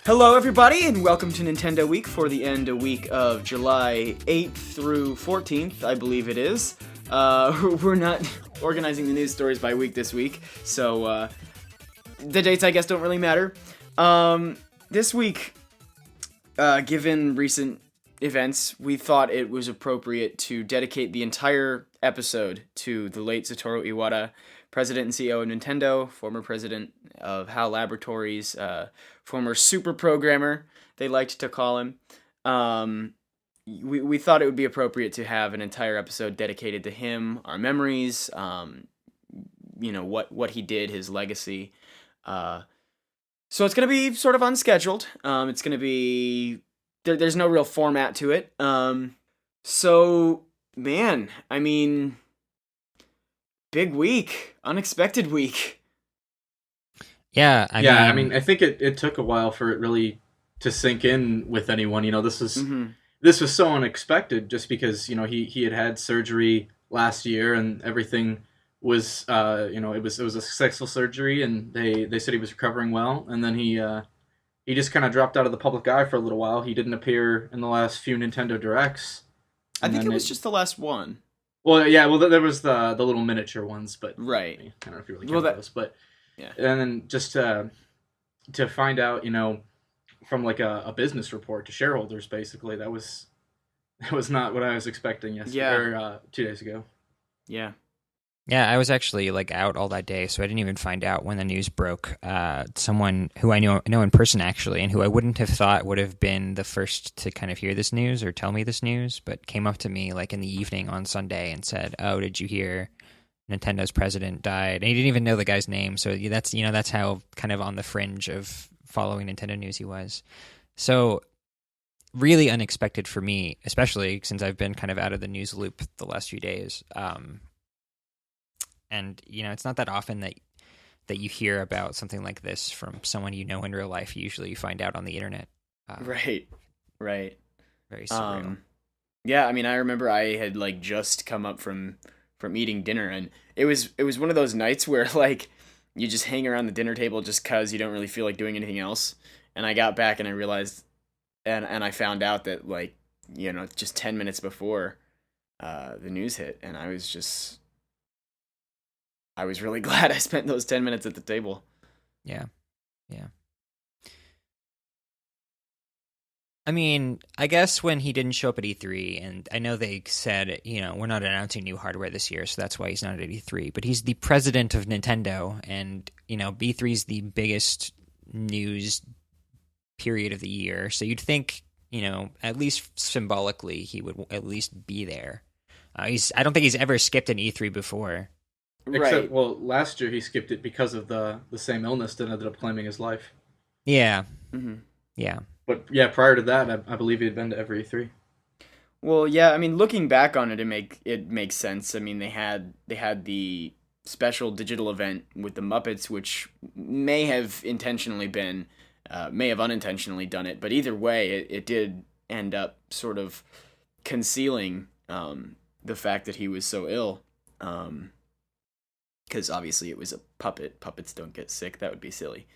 Hello, everybody, and welcome to Nintendo Week for the end of week of July 8th through 14th, I believe it is. We're not organizing the news stories by week this week, so the dates, I guess, don't really matter. This week, given recent events, we thought it was appropriate to dedicate the entire episode to the late Satoru Iwata, president and CEO of Nintendo, former president of HAL Laboratories, former super programmer, they liked to call him. We thought it would be appropriate to have an entire episode dedicated to him, our memories, what he did, his legacy. So it's going to be sort of unscheduled. It's going to be... There's no real format to it. So, man, I mean... Big week. Unexpected week. Yeah, I mean, I think it took a while for it really to sink in with anyone. This was so unexpected, just because he had surgery last year and everything was it was a successful surgery, and they said he was recovering well, and then he just kind of dropped out of the public eye for a little while. He didn't appear in the last few Nintendo Directs. I think it was just the last one. Well, yeah, there was the little miniature ones, but right. I don't know if you really count those, but yeah. And then just to find out, from like a business report to shareholders, basically, that was not what I was expecting yesterday or 2 days ago. Yeah. Yeah, I was actually out all that day, so I didn't even find out when the news broke. Someone who I know in person, actually, and who I wouldn't have thought would have been the first to kind of hear this news or tell me this news, but came up to me in the evening on Sunday and said, "Oh, did you hear Nintendo's president died?" And he didn't even know the guy's name, so that's how kind of on the fringe of following Nintendo news he was. So really unexpected for me, especially since I've been kind of out of the news loop the last few days. And, it's not that often that you hear about something like this from someone you know in real life. Usually you find out on the internet. Right. Very surreal. Yeah, I mean, I remember I had just come up from eating dinner, and it was one of those nights where you just hang around the dinner table just because you don't really feel like doing anything else. And I got back and I realized, and I found out that just 10 minutes before the news hit, and I was really glad I spent those 10 minutes at the table. Yeah. I mean, I guess when he didn't show up at E3, and I know they said, we're not announcing new hardware this year, so that's why he's not at E3, but he's the president of Nintendo, and, E3 is the biggest news period of the year, so you'd think, at least symbolically, he would at least be there. I don't think he's ever skipped an E3 before. Except, well, last year he skipped it because of the same illness that ended up claiming his life. Yeah. Mm-hmm. Yeah. But yeah, prior to that, I believe he had been to every E3. Well, yeah, I mean, looking back on it, it makes sense. I mean, they had the special digital event with the Muppets, which may have unintentionally done it, but either way, it did end up sort of concealing the fact that he was so ill. Because obviously it was a puppet. Puppets don't get sick. That would be silly.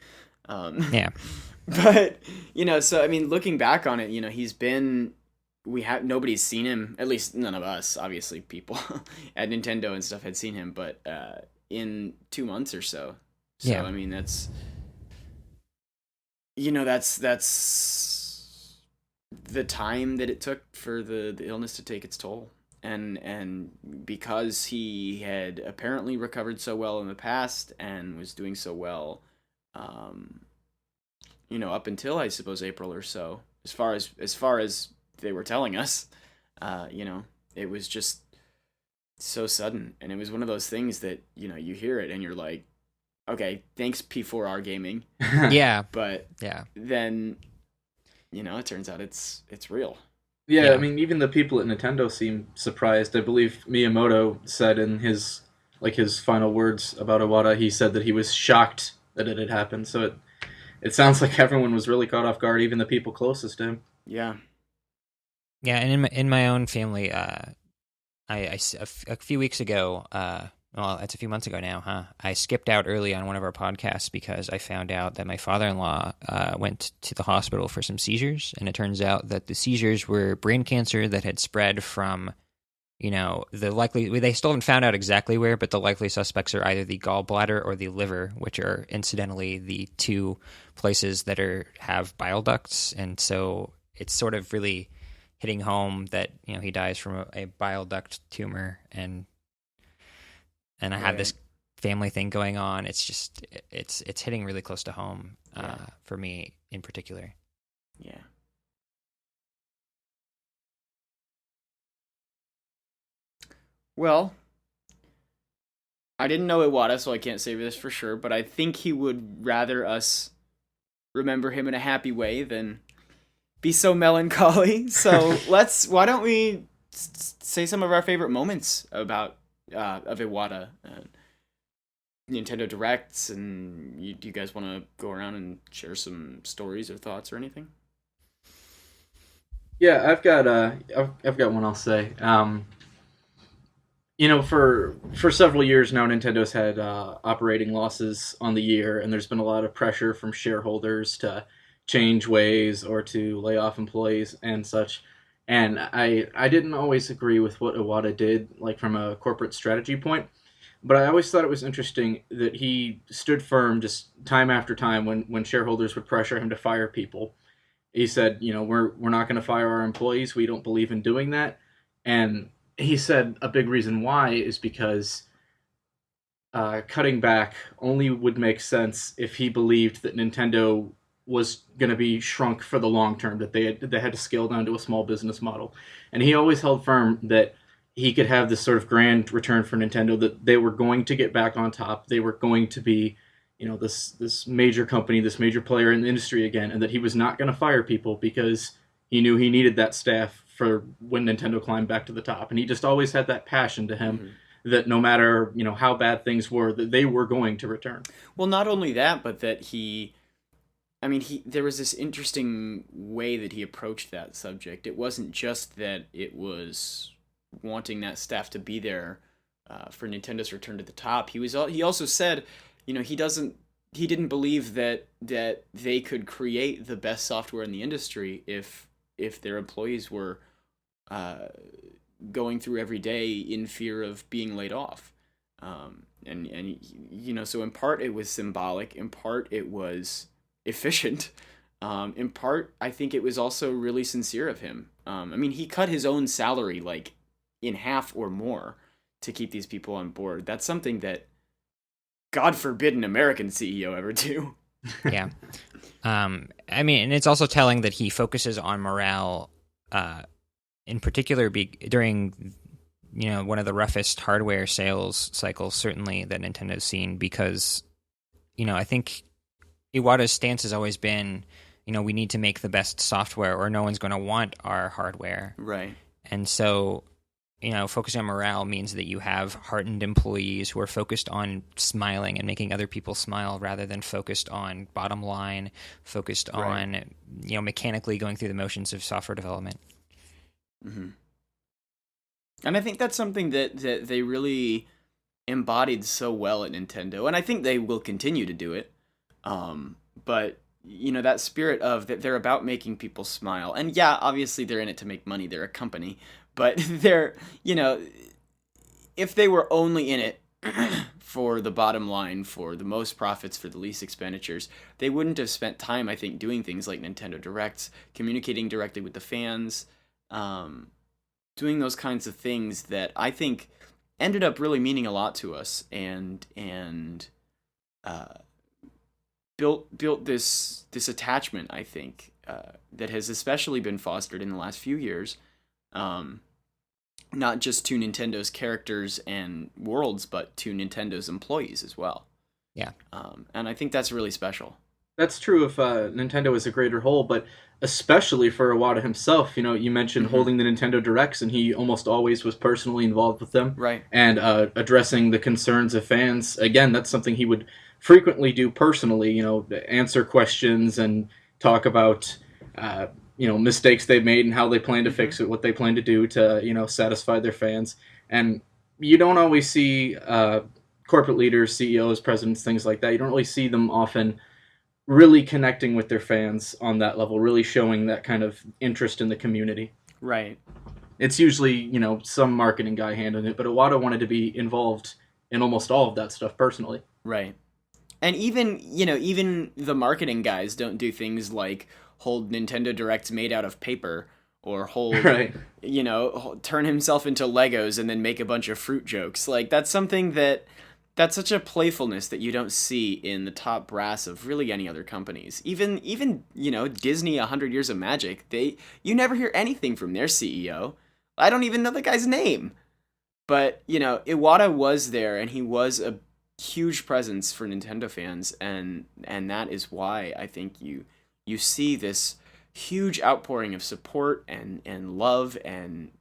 Yeah. But, so, I mean, looking back on it, nobody's seen him, at least none of us, obviously people at Nintendo and stuff had seen him, but in 2 months or so. So, yeah. I mean, that's the time that it took for the illness to take its toll. And because he had apparently recovered so well in the past and was doing so well, up until I suppose April or so, as far as they were telling us, it was just so sudden, and it was one of those things that you hear it and you're like, okay, thanks P4R Gaming. Yeah, but yeah, then it turns out it's real. Yeah, I mean, even the people at Nintendo seem surprised. I believe Miyamoto said in his final words about Iwata, he said that he was shocked that it had happened. So it sounds like everyone was really caught off guard, even the people closest to him. Yeah. Yeah, and in my own family, a few weeks ago, Well, it's a few months ago now, huh? I skipped out early on one of our podcasts because I found out that my father-in-law went to the hospital for some seizures, and it turns out that the seizures were brain cancer that had spread from, they still haven't found out exactly where, but the likely suspects are either the gallbladder or the liver, which are incidentally the two places that have bile ducts, and so it's sort of really hitting home that he dies from a bile duct tumor, and I had this family thing going on. It's just it's hitting really close to home for me in particular. Yeah. Well, I didn't know Iwata, so I can't say this for sure, but I think he would rather us remember him in a happy way than be so melancholy. So why don't we say some of our favorite moments of Iwata, Nintendo Directs, and do you guys want to go around and share some stories or thoughts or anything? Yeah, I've got one I'll say. For several years now, Nintendo's had operating losses on the year, and there's been a lot of pressure from shareholders to change ways or to lay off employees and such. And I didn't always agree with what Iwata did, like from a corporate strategy point, but I always thought it was interesting that he stood firm just time after time when shareholders would pressure him to fire people. He said, we're not going to fire our employees. We don't believe in doing that. And he said a big reason why is because cutting back only would make sense if he believed that Nintendo was going to be shrunk for the long term, that they had to scale down to a small business model. And he always held firm that he could have this sort of grand return for Nintendo, that they were going to get back on top. They were going to be, this major company, this major player in the industry again, and that he was not going to fire people because he knew he needed that staff for when Nintendo climbed back to the top. And he just always had that passion to him, that no matter, how bad things were, that they were going to return. Well, not only that, but that there was this interesting way that he approached that subject. It wasn't just that it was wanting that staff to be there for Nintendo's return to the top. He also said, he didn't believe that they could create the best software in the industry if their employees were going through every day in fear of being laid off. So in part it was symbolic, in part it was efficient, in part I think it was also really sincere of him. He cut his own salary like in half or more to keep these people on board. That's something that, God forbid, an American CEO ever do. Yeah. And it's also telling that he focuses on morale, in particular during, one of the roughest hardware sales cycles, certainly, that Nintendo's seen, because, I think Iwata's stance has always been, we need to make the best software or no one's going to want our hardware. Right. And so, focusing on morale means that you have heartened employees who are focused on smiling and making other people smile rather than focused on bottom line, focused on, mechanically going through the motions of software development. Mm-hmm. And I think that's something that they really embodied so well at Nintendo, and I think they will continue to do it. But that spirit of that they're about making people smile, and yeah, obviously they're in it to make money. They're a company, but they're if they were only in it for the bottom line, for the most profits, for the least expenditures, they wouldn't have spent time, I think, doing things like Nintendo Directs, communicating directly with the fans, doing those kinds of things that I think ended up really meaning a lot to us, and built this attachment, I think, that has especially been fostered in the last few years, not just to Nintendo's characters and worlds, but to Nintendo's employees as well. Yeah. And I think that's really special. That's true if Nintendo as a greater whole, but especially for Iwata himself. You mentioned holding the Nintendo Directs, and he almost always was personally involved with them. Right. And addressing the concerns of fans. Again, that's something he would frequently do personally, answer questions and talk about, mistakes they've made and how they plan to fix it, what they plan to do to, satisfy their fans. And you don't always see corporate leaders, CEOs, presidents, things like that. You don't really see them often really connecting with their fans on that level, really showing that kind of interest in the community. Right. It's usually, some marketing guy handling it, but Iwata wanted to be involved in almost all of that stuff personally. Right. And even the marketing guys don't do things like hold Nintendo Directs made out of paper or hold, Right. turn himself into Legos and then make a bunch of fruit jokes. Like that's something that's such a playfulness that you don't see in the top brass of really any other companies. Even Disney 100 Years of Magic, you never hear anything from their CEO. I don't even know the guy's name. But, Iwata was there and he was a huge presence for Nintendo fans, and that is why I think you see this huge outpouring of support and love and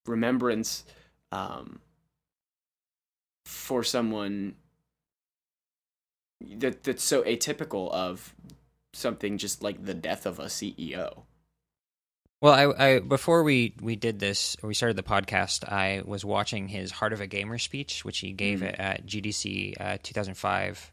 remembrance for someone that's so atypical of something just like the death of a CEO. Well, I before we did this, or we started the podcast, I was watching his Heart of a Gamer speech, which he gave at GDC 2005.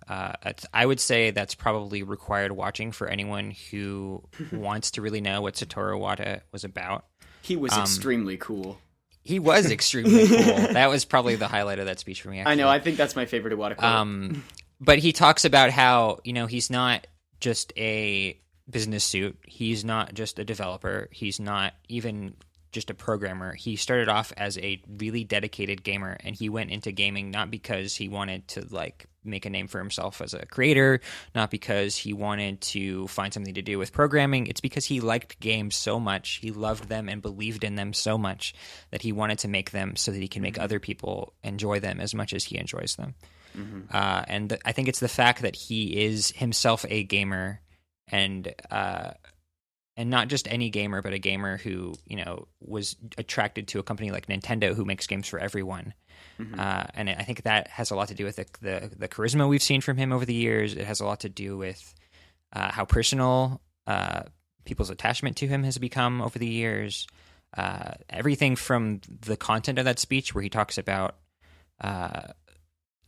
I would say that's probably required watching for anyone who wants to really know what Satoru Iwata was about. He was extremely cool. He was extremely cool. That was probably the highlight of that speech for me, actually. I know. I think that's my favorite Iwata quote. But he talks about how, he's not just a business suit. He's not just a developer. He's not even just a programmer. He started off as a really dedicated gamer, and he went into gaming not because he wanted to make a name for himself as a creator, not because he wanted to find something to do with programming. It's because he liked games so much, he loved them and believed in them so much that he wanted to make them so that he can make other people enjoy them as much as he enjoys them. And I think it's the fact that he is himself a gamer, and not just any gamer, but a gamer who was attracted to a company like Nintendo, who makes games for everyone. And I think that has a lot to do with the charisma we've seen from him over the years. It has a lot to do with how personal people's attachment to him has become over the years. Everything from the content of that speech, where he talks about how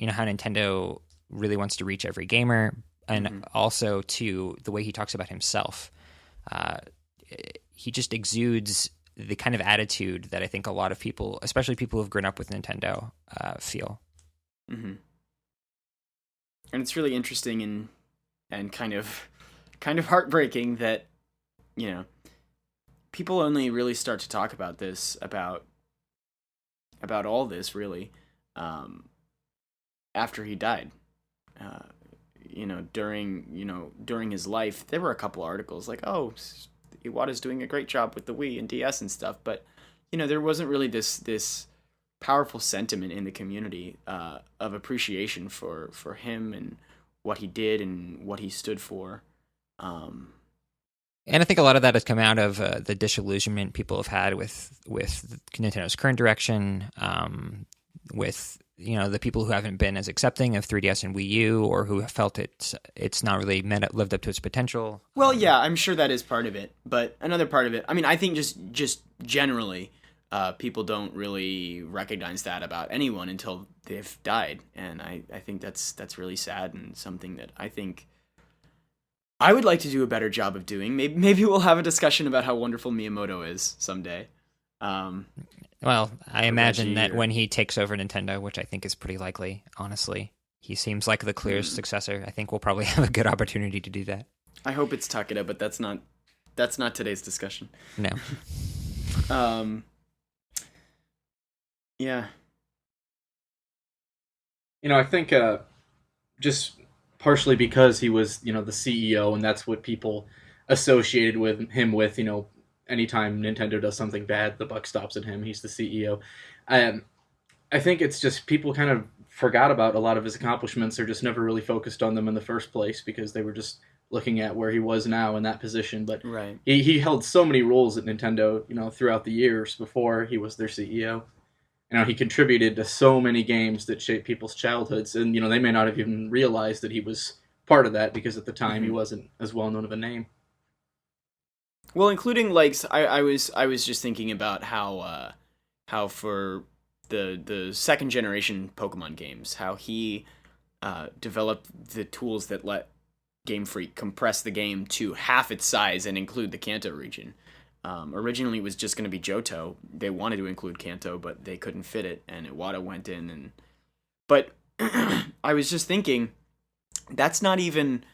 Nintendo really wants to reach every gamer, and also to the way he talks about himself. He just exudes the kind of attitude that I think a lot of people, especially people who've grown up with Nintendo, feel. And it's really interesting and kind of heartbreaking that people only really start to talk about this, about all this really after he died. During his life, there were a couple articles like, oh, Iwata's doing a great job with the Wii and DS and stuff, but there wasn't really this powerful sentiment in the community of appreciation for him and what he did and what he stood for. And I think a lot of that has come out of the disillusionment people have had with Nintendo's current direction, with the people who haven't been as accepting of 3DS and Wii U, or who have felt it's not really lived up to its potential. Well, yeah, I'm sure that is part of it, but another part of it, I mean, I think just generally, people don't really recognize that about anyone until they've died, and I think that's really sad, and something that I think I would like to do a better job of doing. Maybe we'll have a discussion about how wonderful Miyamoto is someday. Well, I imagine that when he takes over Nintendo, which I think is pretty likely, honestly, he seems like the clearest successor. I think we'll probably have a good opportunity to do that. I hope it's Takeda, but that's not today's discussion. No. Yeah. I think just partially because he was, the CEO, and that's what people associated with him with, anytime Nintendo does something bad, the buck stops at him. He's the CEO. I think it's just people kind of forgot about a lot of his accomplishments, or just never really focused on them in the first place because they were just looking at where he was now in that position. But right. he held so many roles at Nintendo, throughout the years before he was their CEO. He contributed to so many games that shaped people's childhoods, and they may not have even realized that he was part of that because at the time he wasn't as well known of a name. Well, including I was just thinking about how for the second generation Pokemon games, how he developed the tools that let Game Freak compress the game to half its size and include the Kanto region. Originally, it was just going to be Johto. They wanted to include Kanto, but they couldn't fit it, and Iwata went in. But I was just thinking, that's not even,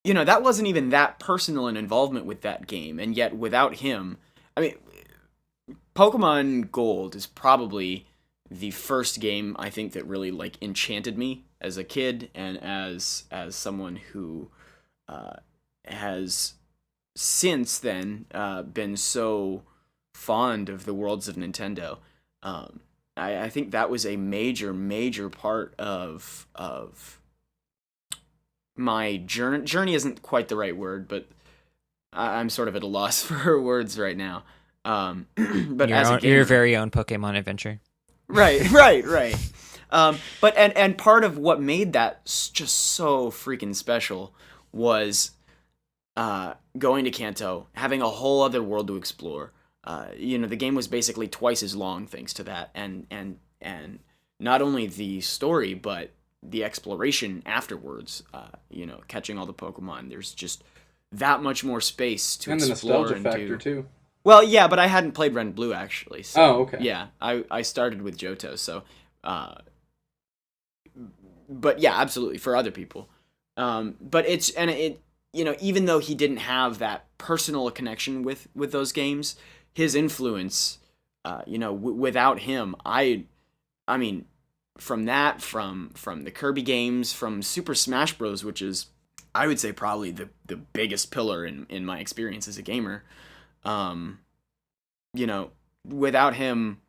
that wasn't even that personal an involvement with that game, and yet without him, I mean, Pokemon Gold is probably the first game I think that really like enchanted me as a kid and as someone who has since then been so fond of the worlds of Nintendo. I think that was a major part of my journey. Journey isn't quite the right word, but I'm sort of at a loss for words right now. But your very own Pokemon adventure. Right. But part of what made that just so freaking special was going to Kanto, having a whole other world to explore. The game was basically twice as long thanks to that, and not only the story but the exploration afterwards. Catching all the Pokemon. There's just that much more space to explore and the nostalgia factor too. Well, yeah, but I hadn't played Red and Blue actually. So, oh, okay. Yeah, I started with Johto, so. But yeah, absolutely for other people. But even though he didn't have that personal connection with those games, his influence, without him, I mean, from the Kirby games, from Super Smash Bros, which is, I would say, probably the biggest pillar in my experience as a gamer. Without him,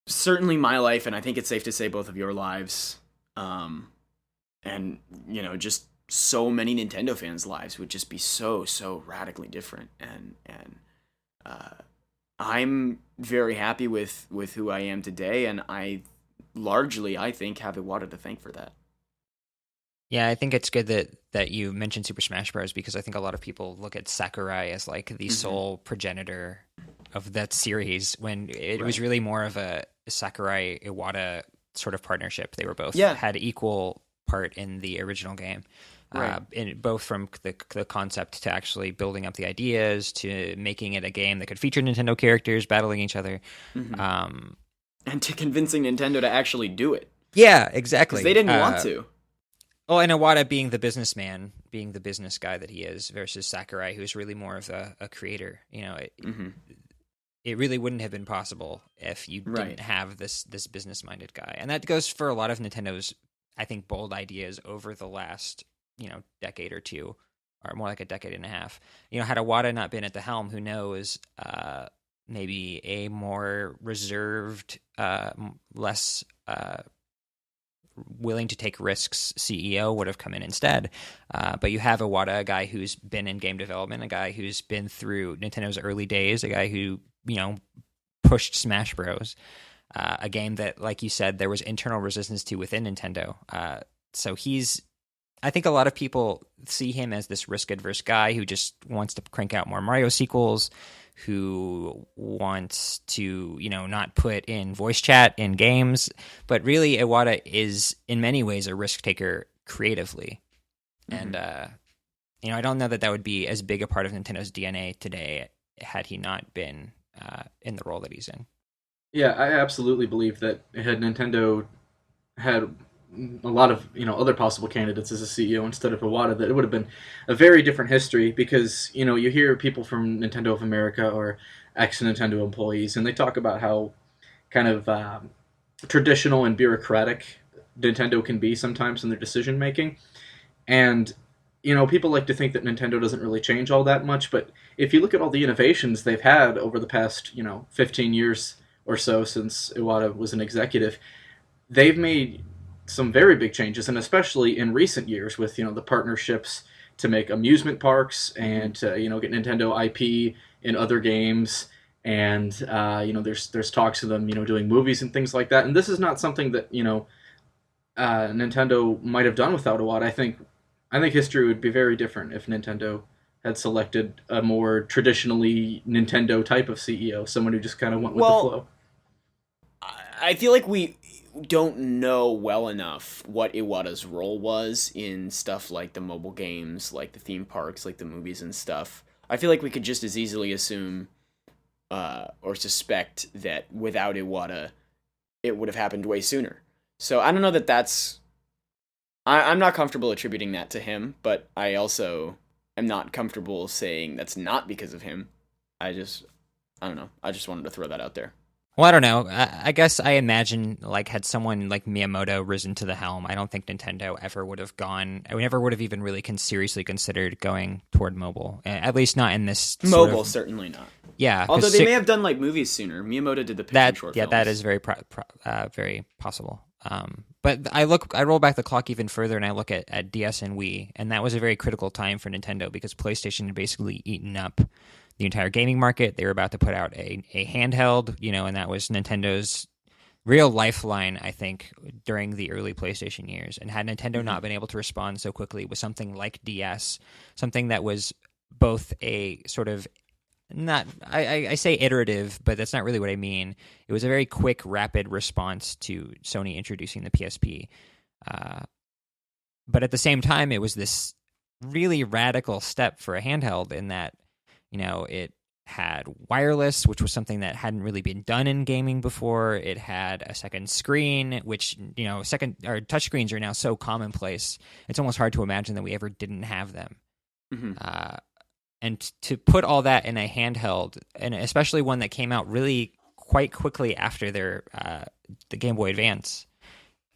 certainly my life, and I think it's safe to say both of your lives, and just so many Nintendo fans' lives would just be so radically different. And I'm very happy with who I am today, and I think have Iwata to thank for that. Yeah, I think it's good that you mentioned Super Smash Bros. Because I think a lot of people look at Sakurai as like the sole progenitor of that series, when it was really more of a Sakurai Iwata sort of partnership. They were both had equal part in the original game, both from the concept to actually building up the ideas to making it a game that could feature Nintendo characters battling each other, and to convincing Nintendo to actually do it. Yeah, exactly. 'Cause they didn't want to. Oh, and Iwata being the businessman, being the business guy that he is, versus Sakurai, who's really more of a creator. It really wouldn't have been possible if you didn't have this business-minded guy. And that goes for a lot of Nintendo's, I think, bold ideas over the last, decade or two, or more like a decade and a half. Had Iwata not been at the helm, who knows, maybe a more reserved, less willing to take risks CEO would have come in instead. But you have Iwata, a guy who's been in game development, a guy who's been through Nintendo's early days, a guy who, pushed Smash Bros. A game that, like you said, there was internal resistance to within Nintendo. So I think a lot of people see him as this risk-adverse guy who just wants to crank out more Mario sequels, who wants to, not put in voice chat in games. But really, Iwata is, in many ways, a risk-taker creatively. And, I don't know that would be as big a part of Nintendo's DNA today had he not been in the role that he's in. Yeah, I absolutely believe that had Nintendo had a lot of other possible candidates as a CEO instead of Iwata, that it would have been a very different history. Because you hear people from Nintendo of America or ex-Nintendo employees, and they talk about how kind of traditional and bureaucratic Nintendo can be sometimes in their decision making. And people like to think that Nintendo doesn't really change all that much, but if you look at all the innovations they've had over the past 15 years or so since Iwata was an executive, they've made some very big changes, and especially in recent years with the partnerships to make amusement parks and to get Nintendo IP in other games, and there's talks of them doing movies and things like that. And this is not something that Nintendo might have done without Iwata. I think history would be very different if Nintendo had selected a more traditionally Nintendo type of CEO, someone who just kind of went with the flow. I feel like we don't know well enough what Iwata's role was in stuff like the mobile games, like the theme parks, like the movies and stuff. I feel like we could just as easily assume or suspect that without Iwata, it would have happened way sooner. So I don't know that that's. I'm not comfortable attributing that to him, but I also am not comfortable saying that's not because of him. I don't know. I just wanted to throw that out there. Well, I don't know. I guess I imagine, like, had someone like Miyamoto risen to the helm, I don't think Nintendo ever would have gone. I never would have even really seriously considered going toward mobile. At least not in this mobile. Certainly not. Yeah, although they may have done like movies sooner. Miyamoto did the Pikmin short films. That is very very possible. But I roll back the clock even further, and I look at DS and Wii, and that was a very critical time for Nintendo because PlayStation had basically eaten up the entire gaming market. They were about to put out a handheld, and that was Nintendo's real lifeline, I think, during the early PlayStation years. And had Nintendo not been able to respond so quickly with something like DS, something that was both a sort of not, I say iterative, but that's not really what I mean. It was a very quick, rapid response to Sony introducing the PSP. But at the same time, it was this really radical step for a handheld in that, it had wireless, which was something that hadn't really been done in gaming before. It had a second screen, which, touchscreens are now so commonplace. It's almost hard to imagine that we ever didn't have them. Mm-hmm. And to put all that in a handheld, and especially one that came out really quite quickly after the Game Boy Advance,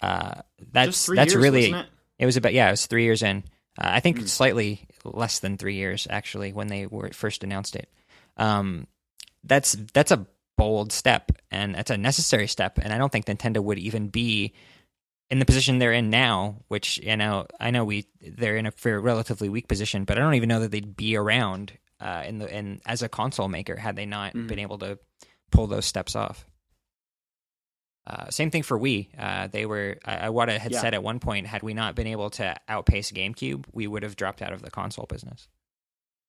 that's years, really, wasn't it? It was 3 years in. I think slightly less than 3 years, actually, when they first announced it. That's a bold step, and that's a necessary step, and I don't think Nintendo would even be in the position they're in now, which, I know they're in a relatively weak position, but I don't even know that they'd be around as a console maker had they not been able to pull those steps off. Same thing for Wii. Iwata had said at one point, had we not been able to outpace GameCube, we would have dropped out of the console business.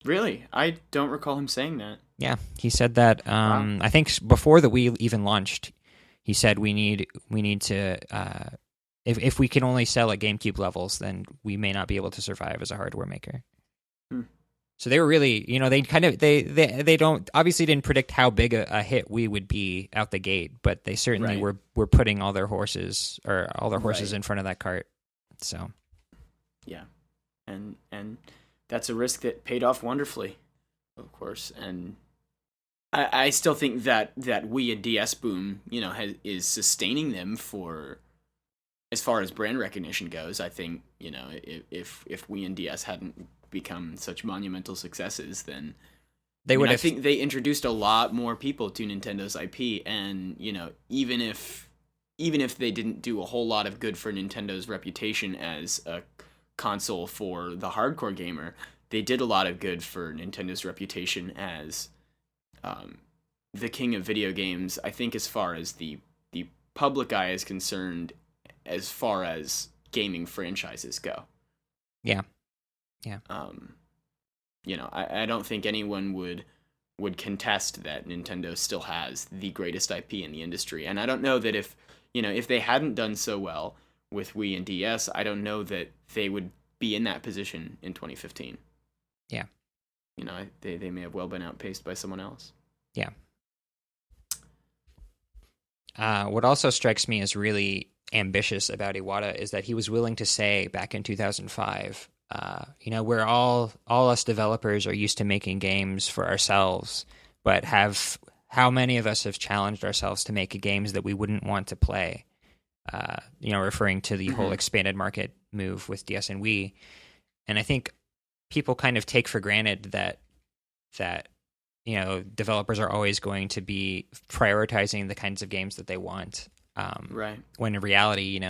Really? I don't recall him saying that. Yeah, he said that. Wow. I think before the Wii even launched, he said we need to. If we can only sell at GameCube levels, then we may not be able to survive as a hardware maker. So they were really, they don't obviously didn't predict how big a hit Wii would be out the gate, but they certainly were putting all their horses in front of that cart. So, yeah, and that's a risk that paid off wonderfully, of course. And I still think that Wii and DS boom, is sustaining them for. As far as brand recognition goes, I think, if Wii and DS hadn't become such monumental successes, then they would. I think they introduced a lot more people to Nintendo's IP, and even if they didn't do a whole lot of good for Nintendo's reputation as a console for the hardcore gamer, they did a lot of good for Nintendo's reputation as the king of video games. I think as far as the public eye is concerned. As far as gaming franchises go. Yeah. I don't think anyone would contest that Nintendo still has the greatest IP in the industry. And I don't know that if they hadn't done so well with Wii and DS, I don't know that they would be in that position in 2015. Yeah. They may have well been outpaced by someone else. Yeah. What also strikes me as really ambitious about Iwata is that he was willing to say back in 2005, we're all us developers are used to making games for ourselves, but how many of us have challenged ourselves to make games that we wouldn't want to play? Referring to the whole expanded market move with DS and Wii. And I think people kind of take for granted that developers are always going to be prioritizing the kinds of games that they want. When in reality,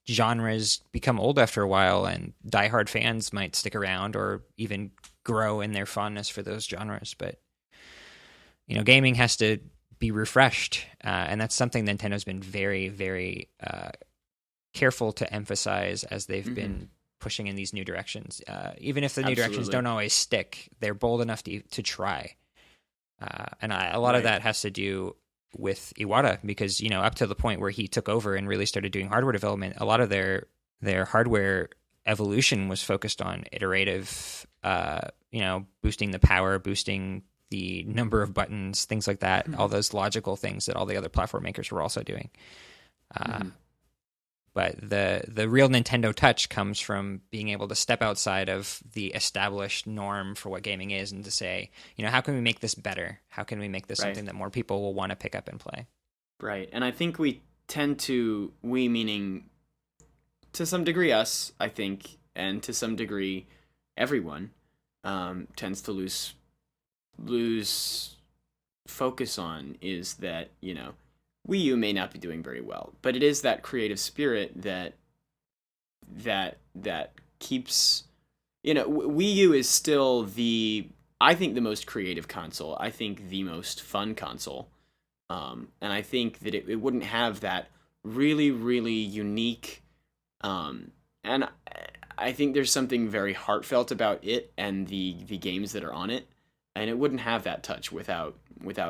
genres become old after a while, and diehard fans might stick around or even grow in their fondness for those genres. But gaming has to be refreshed, and that's something Nintendo's been very, very careful to emphasize as they've been pushing in these new directions. Even if the new directions don't always stick, they're bold enough to try. And a lot of that has to do with Iwata, because, you know, up to the point where he took over and really started doing hardware development, a lot of their hardware evolution was focused on iterative, you know, boosting the power, boosting the number of buttons, things like that, all those logical things that all the other platform makers were also doing. But the real Nintendo touch comes from being able to step outside of the established norm for what gaming is, and to say, you know, how can we make this better? How can we make this something that more people will want to pick up and play? Right. And I think we tend to, we meaning to some degree us, I think, and to some degree everyone, tends to lose focus on, is that, you know, Wii U may not be doing very well, but it is that creative spirit that keeps, you know, Wii U is still I think the most creative console. I think the most fun console. And I think that it wouldn't have that really, really unique, and I think there's something very heartfelt about it and the games that are on it, and it wouldn't have that touch without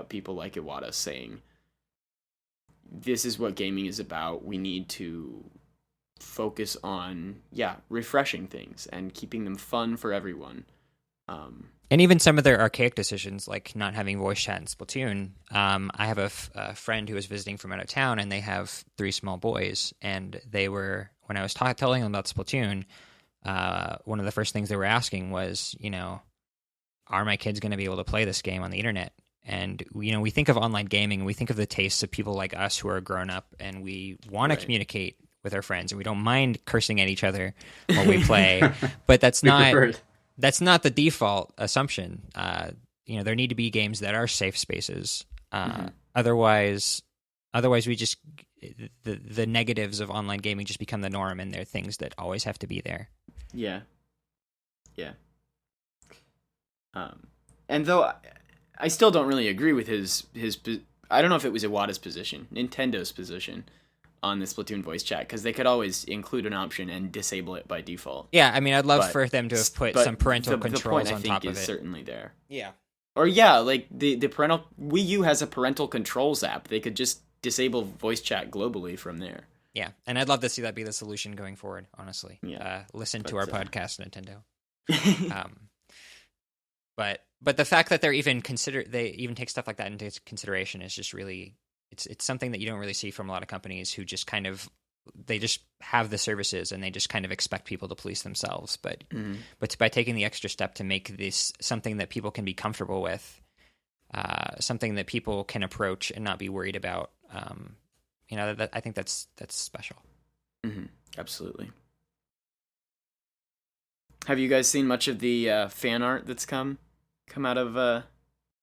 people like Iwata saying, this is what gaming is about. We need to focus on, refreshing things and keeping them fun for everyone. And even some of their archaic decisions, like not having voice chat in Splatoon. I have a friend who was visiting from out of town, and they have 3 small boys. And they were, when I was telling them about Splatoon, one of the first things they were asking was, you know, are my kids going to be able to play this game on the internet? And, you know, we think of online gaming, and we think of the tastes of people like us who are grown up, and we want to communicate with our friends, and we don't mind cursing at each other while we play. But that's not the default assumption. You know, there need to be games that are safe spaces. Otherwise, we just, the negatives of online gaming just become the norm, and they're things that always have to be there. Yeah. And though I still don't really agree with his. I don't know if it was Iwata's position, Nintendo's position, on the Splatoon voice chat, because they could always include an option and disable it by default. Yeah, I mean, I'd love for them to have put some parental controls on top of it. The point, I think, is certainly there. Yeah. Or like the parental Wii U has a parental controls app. They could just disable voice chat globally from there. Yeah, and I'd love to see that be the solution going forward. Honestly, listen to our podcast, Nintendo. But the fact that they even take stuff like that into consideration is just really, it's something that you don't really see from a lot of companies who just kind of, they just have the services and they just kind of expect people to police themselves. But by taking the extra step to make this something that people can be comfortable with, something that people can approach and not be worried about, you know, I think that's special. Absolutely. Have you guys seen much of the fan art that's come out of?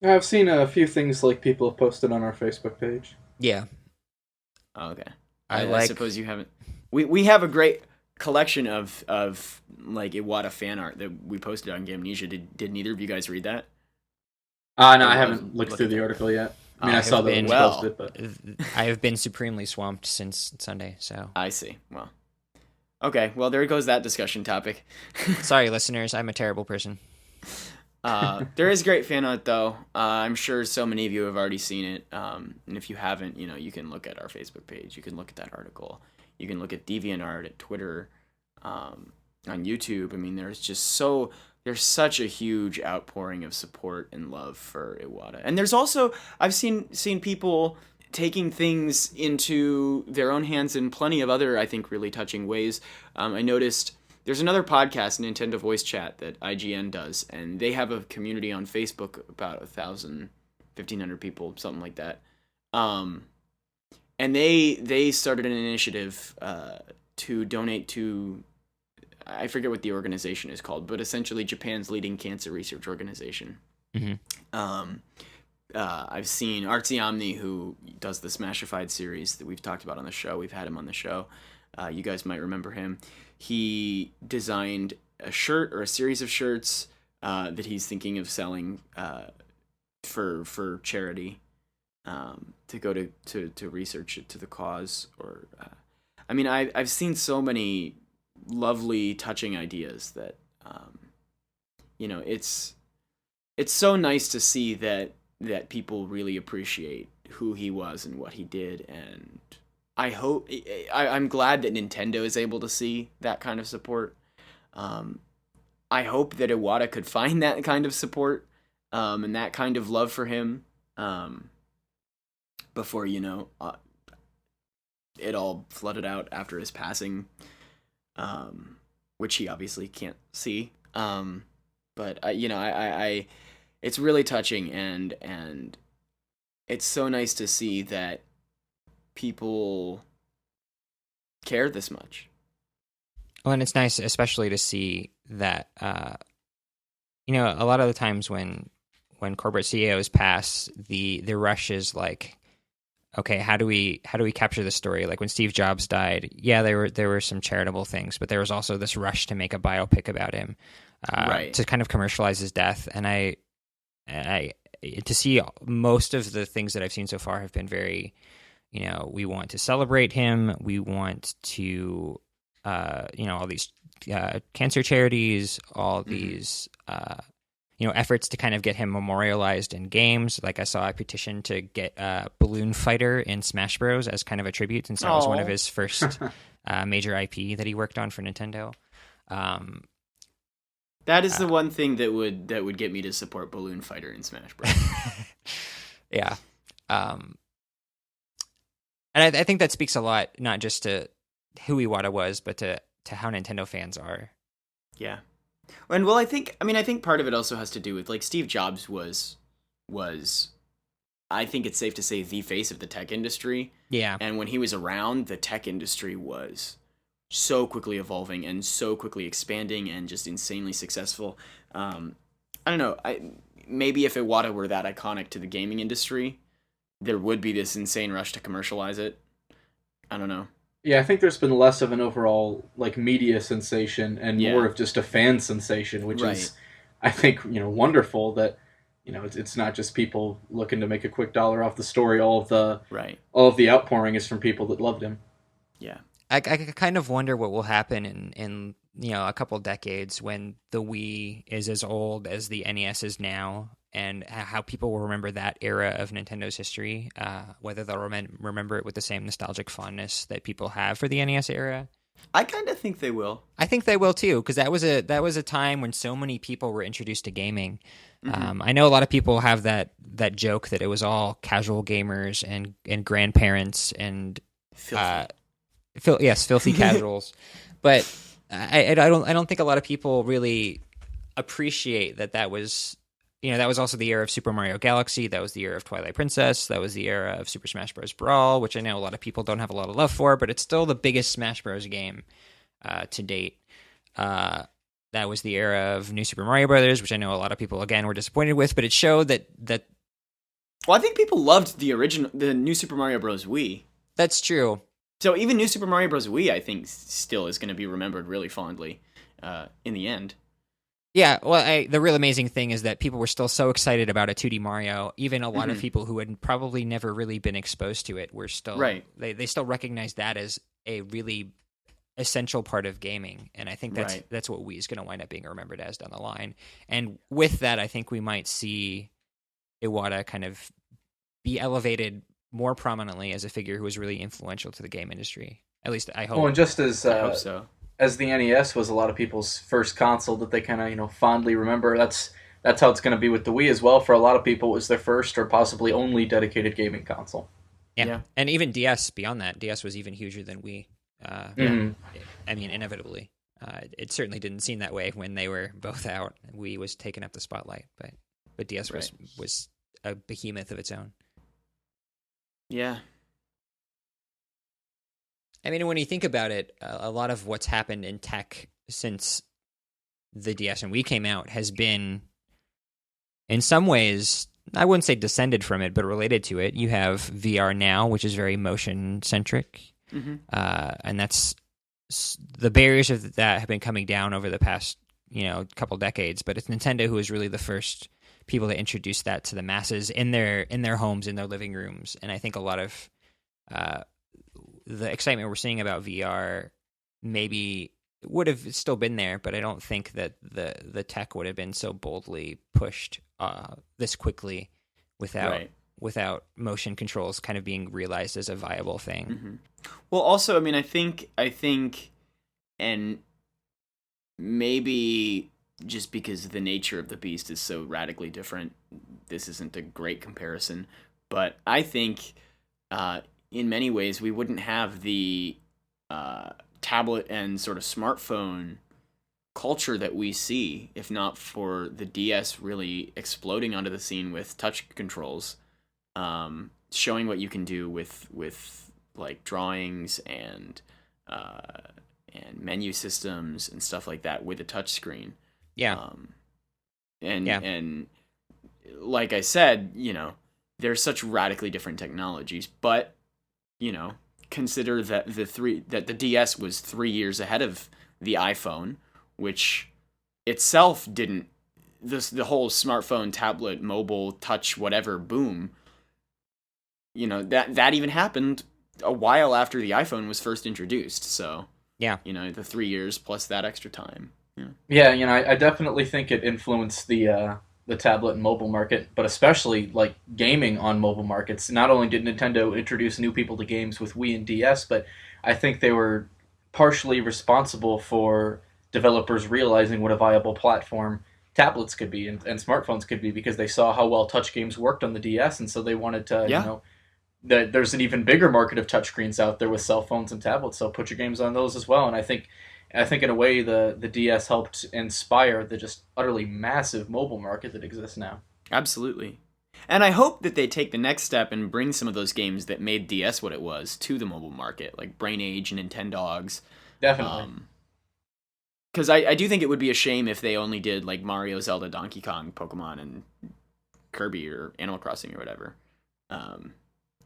I've seen a few things like people have posted on our Facebook page. Yeah. Oh, okay. I suppose you haven't. We have a great collection of like Iwata fan art that we posted on Gamnesia. Did neither of you guys read that? No, I haven't looked through the article yet. I mean, I saw that it was posted, but I have been supremely swamped since Sunday. So I see. Well, okay. Well, there goes that discussion topic. Sorry, listeners. I'm a terrible person. There is great fan art, though. I'm sure so many of you have already seen it. And if you haven't, you know, you can look at our Facebook page. You can look at that article. You can look at DeviantArt, at Twitter, on YouTube. I mean, there's such a huge outpouring of support and love for Iwata. And there's also, I've seen people taking things into their own hands in plenty of other, I think, really touching ways. I noticed there's another podcast, Nintendo Voice Chat, that IGN does, and they have a community on Facebook, about 1,000, 1,500 people, something like that. And they started an initiative to donate to, I forget what the organization is called, but essentially Japan's leading cancer research organization. I've seen Artsy Omni, who does the Smashified series that we've talked about on the show. We've had him on the show. You guys might remember him. He designed a shirt or a series of shirts that he's thinking of selling for charity, to go to research it to the cause. Or I mean, I've seen so many lovely, touching ideas that you know, it's so nice to see that people really appreciate who he was and what he did, and I'm glad that Nintendo is able to see that kind of support. I hope that Iwata could find that kind of support, and that kind of love for him, before it all flooded out after his passing, which he obviously can't see. But I it's really touching, and it's so nice to see that people care this much. Well, and it's nice, especially to see that, a lot of the times when corporate CEOs pass, the rush is like, okay, how do we capture the story? Like when Steve Jobs died, yeah, there were some charitable things, but there was also this rush to make a biopic about him, Right. to kind of commercialize his death. And I to see most of the things that I've seen so far have been very, we want to celebrate him, we want to, all these cancer charities, all these efforts to kind of get him memorialized in games. Like I saw a petition to get Balloon Fighter in Smash Bros. As kind of a tribute, since that was one of his first major IP that he worked on for Nintendo. That is the one thing that would get me to support Balloon Fighter in Smash Bros. Yeah. And I think that speaks a lot, not just to who Iwata was, but to how Nintendo fans are. Yeah. And well, I think part of it also has to do with, like, Steve Jobs was I think it's safe to say the face of the tech industry. Yeah. And when he was around, the tech industry was so quickly evolving and so quickly expanding and just insanely successful. I don't know. Maybe if Iwata were that iconic to the gaming industry, there would be this insane rush to commercialize it. I don't know. Yeah, I think there's been less of an overall like media sensation and more of just a fan sensation, which is, I think, wonderful that, it's not just people looking to make a quick dollar off the story. All of the outpouring is from people that loved him. Yeah. I kind of wonder what will happen in a couple decades when the Wii is as old as the NES is now, and how people will remember that era of Nintendo's history, whether they'll remember it with the same nostalgic fondness that people have for the NES era. I kind of think they will. I think they will too, because that was a time when so many people were introduced to gaming. I know a lot of people have that joke that it was all casual gamers and grandparents and filthy casuals, but I don't think a lot of people really appreciate that was. That was also the era of Super Mario Galaxy. That was the era of Twilight Princess. That was the era of Super Smash Bros. Brawl, which I know a lot of people don't have a lot of love for, but it's still the biggest Smash Bros. Game to date. That was the era of New Super Mario Brothers, which I know a lot of people, again, were disappointed with, but it showed that... Well, I think people loved the New Super Mario Bros. Wii. That's true. So even New Super Mario Bros. Wii, I think, still is going to be remembered really fondly in the end. Yeah, well, the real amazing thing is that people were still so excited about a 2D Mario. Even a lot of people who had probably never really been exposed to it were still they still recognized that as a really essential part of gaming, and I think that's what Wii is going to wind up being remembered as down the line. And with that, I think we might see Iwata kind of be elevated more prominently as a figure who was really influential to the game industry. At least I hope. Oh, and just as I hope so. As the NES was a lot of people's first console that they kind of fondly remember, that's how it's going to be with the Wii as well. For a lot of people, it was their first or possibly only dedicated gaming console. Yeah. And even DS, beyond that, DS was even huger than Wii. I mean, inevitably. It certainly didn't seem that way when they were both out. Wii was taking up the spotlight, but DS was a behemoth of its own. Yeah. I mean, when you think about it, a lot of what's happened in tech since the DS and Wii came out has been, in some ways, I wouldn't say descended from it, but related to it. You have VR now, which is very motion-centric, and that's the barriers of that have been coming down over the past couple decades. But it's Nintendo who is really the first people to introduce that to the masses in their homes, in their living rooms, and I think a lot of the excitement we're seeing about VR maybe would have still been there, but I don't think that the tech would have been so boldly pushed this quickly without without motion controls kind of being realized as a viable thing. Mm-hmm. Well, also, I mean, I think, and maybe just because the nature of the beast is so radically different, this isn't a great comparison, but I think in many ways we wouldn't have the tablet and sort of smartphone culture that we see if not for the DS really exploding onto the scene with touch controls, showing what you can do with like drawings and menu systems and stuff like that with a touch screen. Yeah. And like I said, they're such radically different technologies, but consider that the DS was 3 years ahead of the iPhone, which itself didn't the whole smartphone, tablet, mobile, touch, whatever boom. That even happened a while after the iPhone was first introduced. So yeah, the 3 years plus that extra time. Yeah, I definitely think it influenced the tablet and mobile market, but especially like gaming on mobile markets. Not only did Nintendo introduce new people to games with Wii and DS, but I think they were partially responsible for developers realizing what a viable platform tablets could be and smartphones could be, because they saw how well touch games worked on the DS, and so they wanted to, there's an even bigger market of touchscreens out there with cell phones and tablets, so put your games on those as well. And I think in a way the DS helped inspire the just utterly massive mobile market that exists now. Absolutely. And I hope that they take the next step and bring some of those games that made DS what it was to the mobile market, like Brain Age and Nintendogs. Definitely. Because I do think it would be a shame if they only did like Mario, Zelda, Donkey Kong, Pokemon, and Kirby or Animal Crossing or whatever.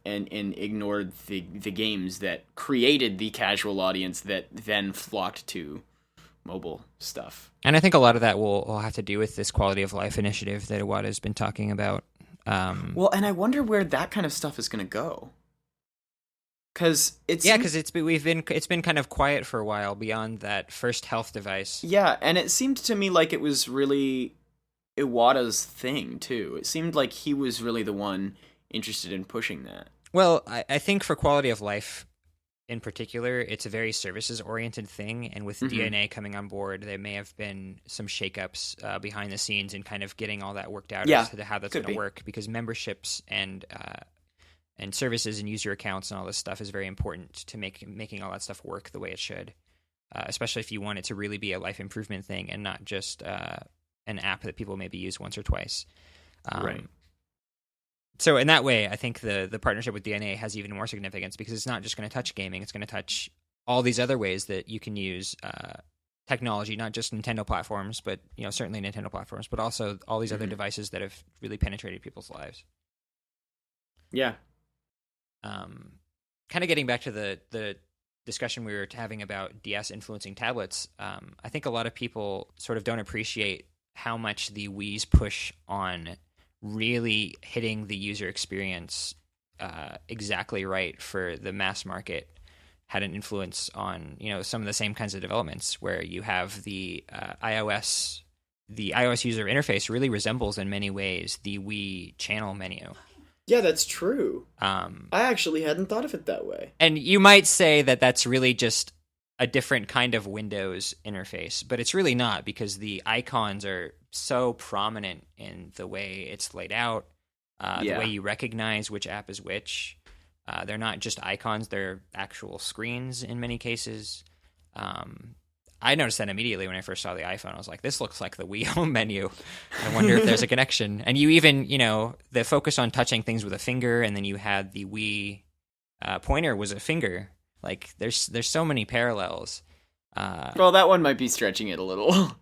And ignored the games that created the casual audience that then flocked to mobile stuff. And I think a lot of that will have to do with this quality of life initiative that Iwata's been talking about. Well, and I wonder where that kind of stuff is going to go. Because it's been kind of quiet for a while beyond that first health device. Yeah, and it seemed to me like it was really Iwata's thing too. It seemed like he was really the one interested in pushing that. Well, I think for quality of life in particular, it's a very services-oriented thing, and with DNA coming on board, there may have been some shakeups behind the scenes and kind of getting all that worked out as to how that's going to work, because memberships and services and user accounts and all this stuff is very important to making all that stuff work the way it should, especially if you want it to really be a life improvement thing and not just an app that people maybe use once or twice. Right. So in that way, I think the partnership with DNA has even more significance, because it's not just going to touch gaming; it's going to touch all these other ways that you can use technology, not just Nintendo platforms, but certainly Nintendo platforms, but also all these other devices that have really penetrated people's lives. Yeah. Kind of getting back to the discussion we were having about DS influencing tablets, I think a lot of people sort of don't appreciate how much the Wii's push on really hitting the user experience exactly right for the mass market had an influence on some of the same kinds of developments, where you have the iOS user interface really resembles in many ways the Wii channel menu. Yeah, that's true. I actually hadn't thought of it that way. And you might say that that's really just a different kind of Windows interface, but it's really not, because the icons are so prominent in the way it's laid out, the way you recognize which app is which. They're not just icons, they're actual screens in many cases. I noticed that immediately when I first saw the iPhone. I was like, this looks like the Wii home menu. I wonder if there's a connection. And you even, the focus on touching things with a finger, and then you had the Wii pointer was a finger. Like, there's so many parallels. Well, that one might be stretching it a little.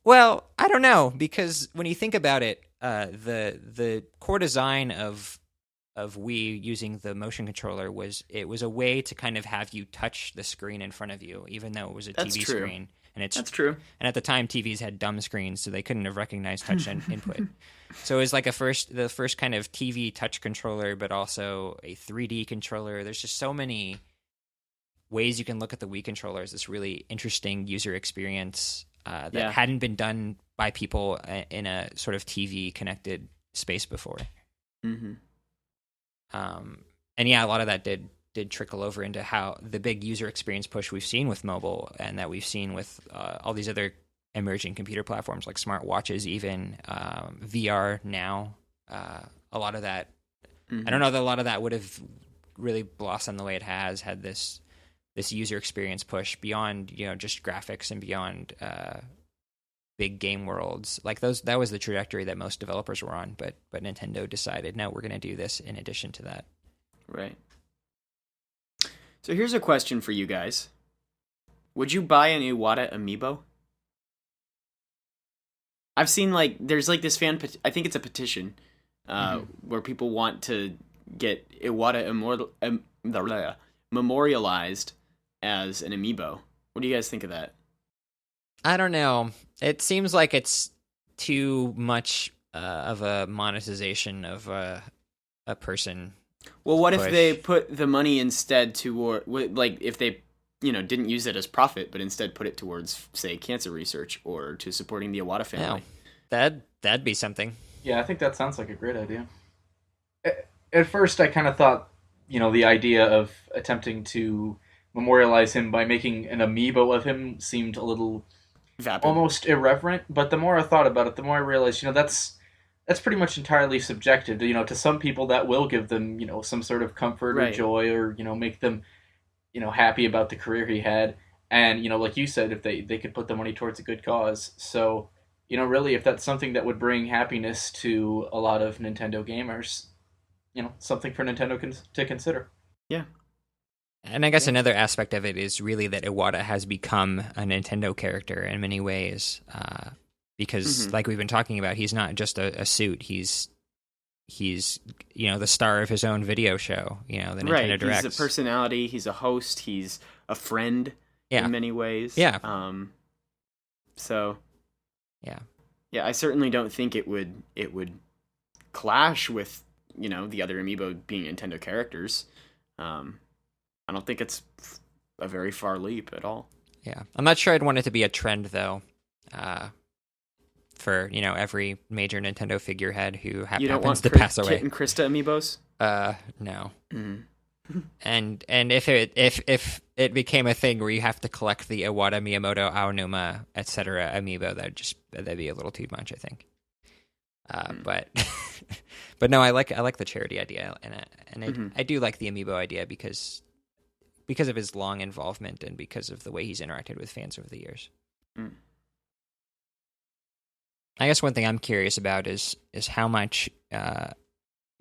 Well, I don't know, because when you think about it, the core design of Wii using the motion controller was a way to kind of have you touch the screen in front of you, even though it was a TV screen. And that's true. And at the time, TVs had dumb screens, so they couldn't have recognized touch input. So it was like the first kind of TV touch controller, but also a 3D controller. There's just so many ways you can look at the Wii controller as this really interesting user experience that hadn't been done by people in a sort of TV connected space before. Mm-hmm. And yeah, a lot of that did trickle over into how the big user experience push we've seen with mobile, and that we've seen with all these other emerging computer platforms like smartwatches, even VR now. A lot of that, I don't know that a lot of that would have really blossomed the way it has had this user experience push beyond just graphics and beyond big game worlds. Like that was the trajectory that most developers were on, but Nintendo decided, no, we're going to do this in addition to that. Right. So here's a question for you guys. Would you buy an Iwata amiibo? I've seen there's this I think it's a petition where people want to get Iwata memorialized as an amiibo. What do you guys think of that? I don't know. It seems like it's too much of a monetization of a person. Well, what if they put the money instead toward, if they, didn't use it as profit, but instead put it towards, say, cancer research or to supporting the Iwata family? Yeah, that'd be something. Yeah, I think that sounds like a great idea. At first, I kind of thought, the idea of attempting to memorialize him by making an amiibo of him seemed a little vapid, almost irreverent. But the more I thought about it, the more I realized, that's pretty much entirely subjective. To some people that will give them, some sort of comfort or joy, or make them, happy about the career he had. And like you said, if they could put the money towards a good cause. So really, if that's something that would bring happiness to a lot of Nintendo gamers, something for Nintendo to consider. Yeah. And I guess another aspect of it is really that Iwata has become a Nintendo character in many ways. Because like we've been talking about, he's not just a suit. He's the star of his own video show, the Nintendo Direct. He's a personality, he's a host, he's a friend in many ways. Yeah. So yeah. Yeah, I certainly don't think it would clash with, the other amiibo being Nintendo characters. I don't think it's a very far leap at all. Yeah. I'm not sure I'd want it to be a trend though. For every major Nintendo figurehead who happens to pass away. Kit and Krista amiibos? No. And if it became a thing where you have to collect the Iwata, Miyamoto, Aonuma, etc. amiibo, that'd be a little too much, I think. But no, I like the charity idea, and I do like the amiibo idea because of his long involvement and because of the way he's interacted with fans over the years. I guess one thing I'm curious about is how much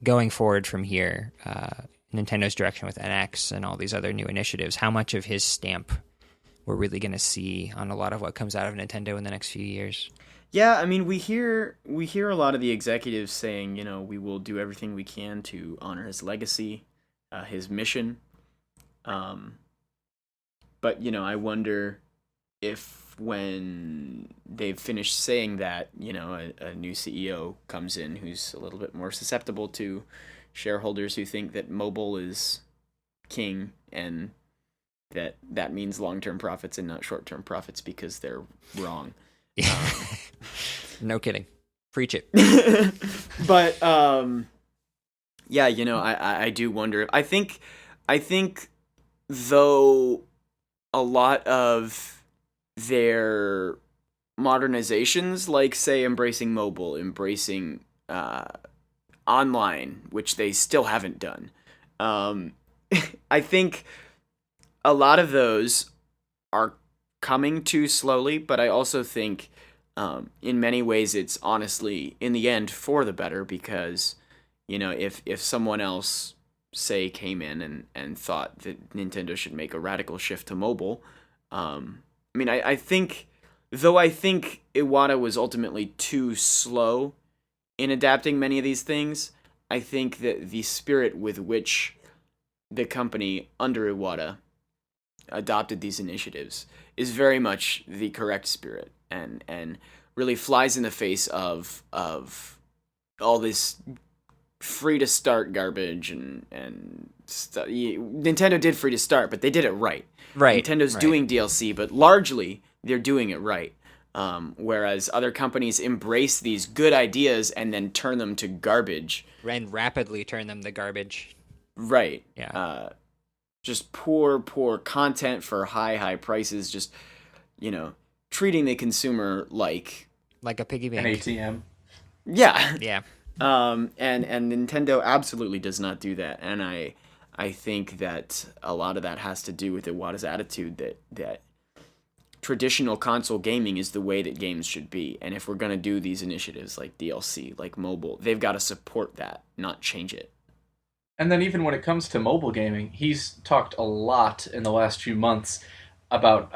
going forward from here, Nintendo's direction with NX and all these other new initiatives, how much of his stamp we're really going to see on a lot of what comes out of Nintendo in the next few years. Yeah, I mean, we hear a lot of the executives saying, we will do everything we can to honor his legacy, his mission. But, I wonder if when they've finished saying that, a new CEO comes in who's a little bit more susceptible to shareholders who think that mobile is king and that means long-term profits and not short-term profits because they're wrong. No kidding. Preach it. But yeah, I do wonder. I think though a lot of their modernizations, like say embracing mobile, embracing online, which they still haven't done, I think a lot of those are coming too slowly, but I also think in many ways it's honestly in the end for the better, because if someone else say came in and thought that Nintendo should make a radical shift to mobile, I think Iwata was ultimately too slow in adapting many of these things. I think that the spirit with which the company under Iwata adopted these initiatives is very much the correct spirit, and really flies in the face of all this free to start garbage and stuff. Nintendo did free to start, but they did it right. Right. Nintendo's doing DLC, but largely they're doing it right. Whereas other companies embrace these good ideas and then turn them to garbage. And rapidly turn them to garbage. Right. Yeah. Just poor content for high prices. Just, treating the consumer like, Like a piggy An bank. ATM. yeah. Yeah. And Nintendo absolutely does not do that. And I think that a lot of that has to do with Iwata's attitude that traditional console gaming is the way that games should be. And if we're going to do these initiatives like DLC, like mobile, they've got to support that, not change it. And then even when it comes to mobile gaming, he's talked a lot in the last few months about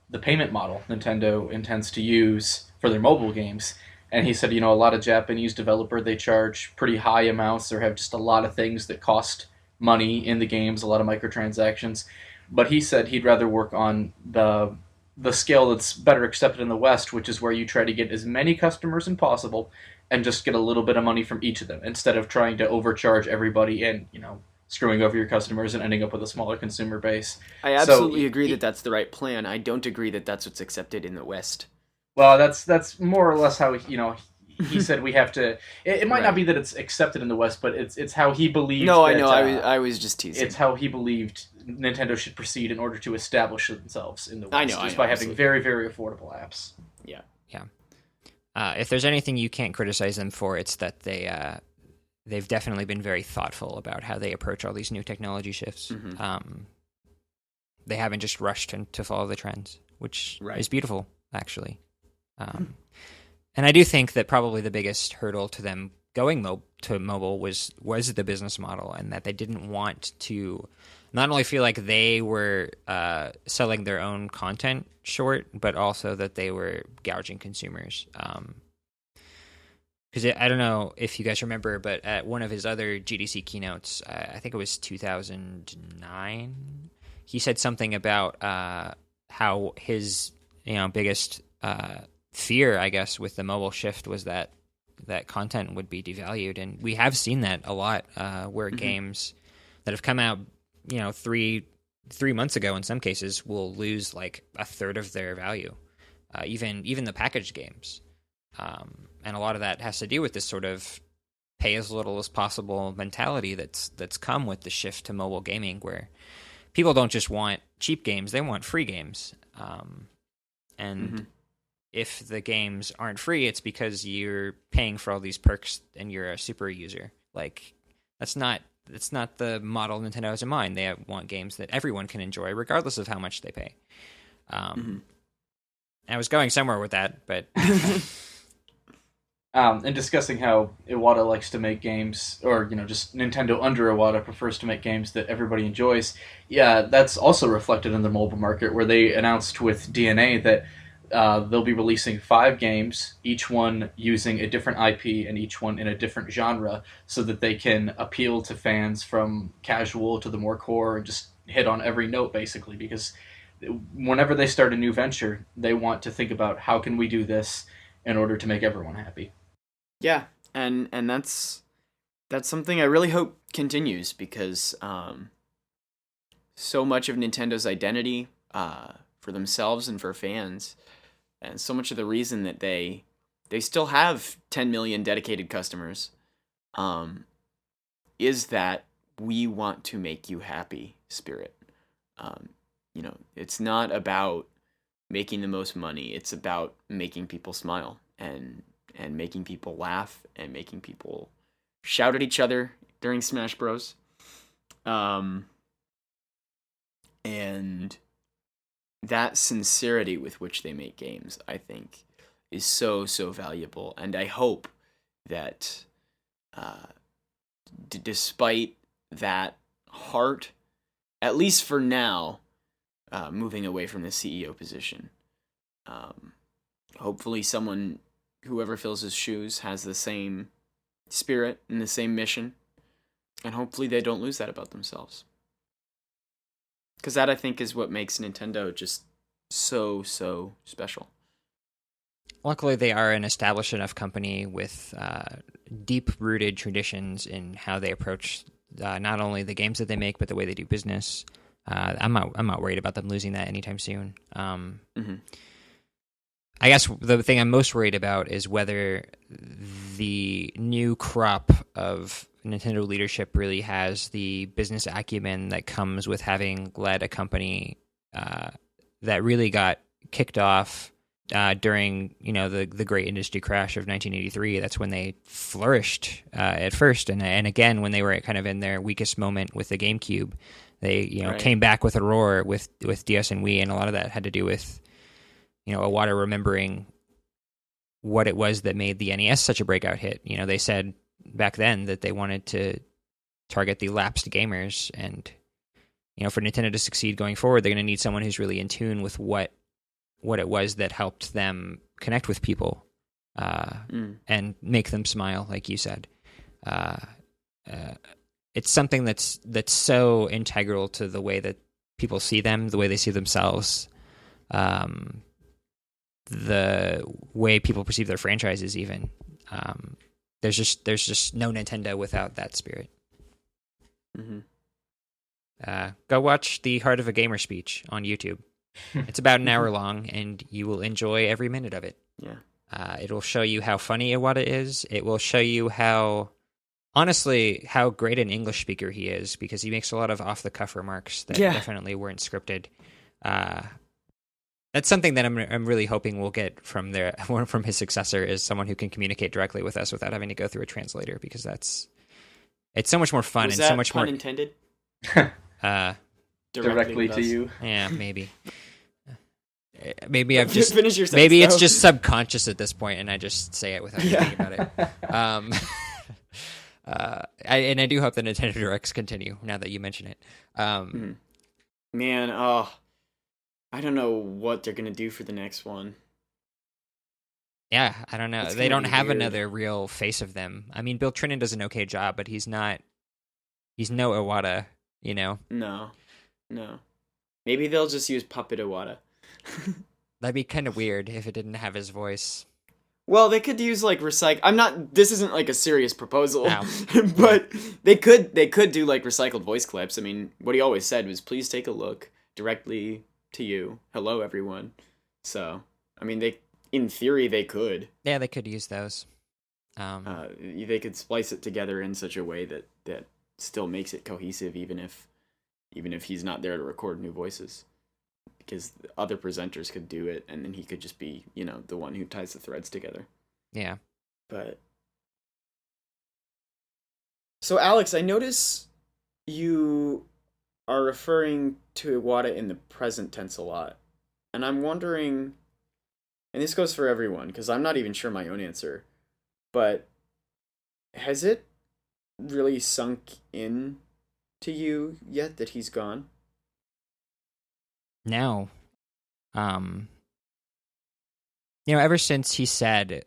the payment model Nintendo intends to use for their mobile games. And he said, a lot of Japanese developer, they charge pretty high amounts or have just a lot of things that cost money in the games, a lot of microtransactions. But he said he'd rather work on the scale that's better accepted in the West, which is where you try to get as many customers as possible and just get a little bit of money from each of them instead of trying to overcharge everybody and, screwing over your customers and ending up with a smaller consumer base. I So, absolutely agree that that's the right plan. I don't agree that that's what's accepted in the West. well, that's more or less how he said we have to. It might not Right. be that it's accepted in the West, but it's how he believed. No, that, I know. I was just teasing. It's how he believed Nintendo should proceed in order to establish themselves in the West, I know, just I know, by having absolutely. very, very affordable apps. Yeah. If there's anything you can't criticize them for, it's that they've definitely been very thoughtful about how they approach all these new technology shifts. They haven't just rushed to follow the trends, which Right. is beautiful, actually. And I do think that probably the biggest hurdle to them going to mobile was the business model, and that they didn't want to not only feel like they were selling their own content short, but also that they were gouging consumers. Because I don't know if you guys remember, but at one of his other GDC keynotes, I think it was 2009, he said something about how his biggest fear, I guess, with the mobile shift was that content would be devalued, and we have seen that a lot, where games that have come out, 3 months ago, in some cases, will lose like a third of their value, even the packaged games, and a lot of that has to do with this sort of pay as little as possible mentality that's come with the shift to mobile gaming, where people don't just want cheap games; they want free games, and if the games aren't free, it's because you're paying for all these perks and you're a super user. Like, that's not the model Nintendo has in mind. They want games that everyone can enjoy, regardless of how much they pay. I was going somewhere with that, but And discussing how Iwata likes to make games, or just Nintendo under Iwata prefers to make games that everybody enjoys. Yeah, that's also reflected in the mobile market, where they announced with DNA that they'll be releasing 5 games, each one using a different IP and each one in a different genre, so that they can appeal to fans from casual to the more core and just hit on every note, basically. Because whenever they start a new venture, they want to think about how can we do this in order to make everyone happy. Yeah, and that's something I really hope continues, because so much of Nintendo's identity, for themselves and for fans, and so much of the reason that they still have 10 million dedicated customers, is that we want to make you happy spirit. It's not about making the most money. It's about making people smile and making people laugh and making people shout at each other during Smash Bros. And that sincerity with which they make games, I think, is so valuable. And I hope that despite that heart, at least for now, moving away from the CEO position, hopefully whoever fills his shoes has the same spirit and the same mission, and hopefully they don't lose that about themselves. Because that, I think, is what makes Nintendo just so special. luckily they are an established enough company with deep-rooted traditions in how they approach not only the games that they make, but the way they do business. I'm not worried about them losing that anytime soon. I guess the thing I'm most worried about is whether the new crop of Nintendo leadership really has the business acumen that comes with having led a company that really got kicked off during the great industry crash of 1983. That's when they flourished at first, and again when they were kind of in their weakest moment with the GameCube, they Right. came back with a roar with DS and Wii, and a lot of that had to do with Iwata remembering what it was that made the NES such a breakout hit. They said back then that they wanted to target the lapsed gamers, and for Nintendo to succeed going forward, they're going to need someone who's really in tune with what it was that helped them connect with people and make them smile, like you said. It's something that's so integral to the way that people see them, the way they see themselves, the way people perceive their franchises. Even there's just no Nintendo without that spirit. Mm-hmm. Go watch the Heart of a Gamer speech on YouTube. It's about an hour long, and you will enjoy every minute of it. Yeah. It'll show you how funny Iwata is. It will show you how great an English speaker he is, because he makes a lot of off-the-cuff remarks that definitely weren't scripted. That's something that I'm really hoping we'll get from his successor, is someone who can communicate directly with us without having to go through a translator, because it's so much more fun. Was and that so much pun more intended? Directly to you. Yeah, maybe. Maybe I've just finish your sentence, maybe it's though. just subconscious at this point, and I just say it without thinking about it. I do hope the Nintendo Directs continue now that you mention it. Man, I don't know what they're gonna do for the next one. Yeah, I don't know. It's They gonna don't be have weird. another real face of them. I mean, Bill Trinen does an okay job, but he's no Iwata, No. Maybe they'll just use Puppet Iwata. That'd be kind of weird if it didn't have his voice. Well, they could use like recycle. This isn't like a serious proposal, Ow. but they could do like recycled voice clips. I mean, what he always said was, "Please take a look directly to you. Hello, everyone." So, I mean, in theory, they could. Yeah, they could use those. They could splice it together in such a way that still makes it cohesive, even if he's not there to record new voices. Because other presenters could do it, and then he could just be, the one who ties the threads together. Yeah. But so, Alex, I notice you are referring to Iwata in the present tense a lot, and I'm wondering, and this goes for everyone, because I'm not even sure my own answer, but has it really sunk in to you yet that he's gone? No. Ever since he said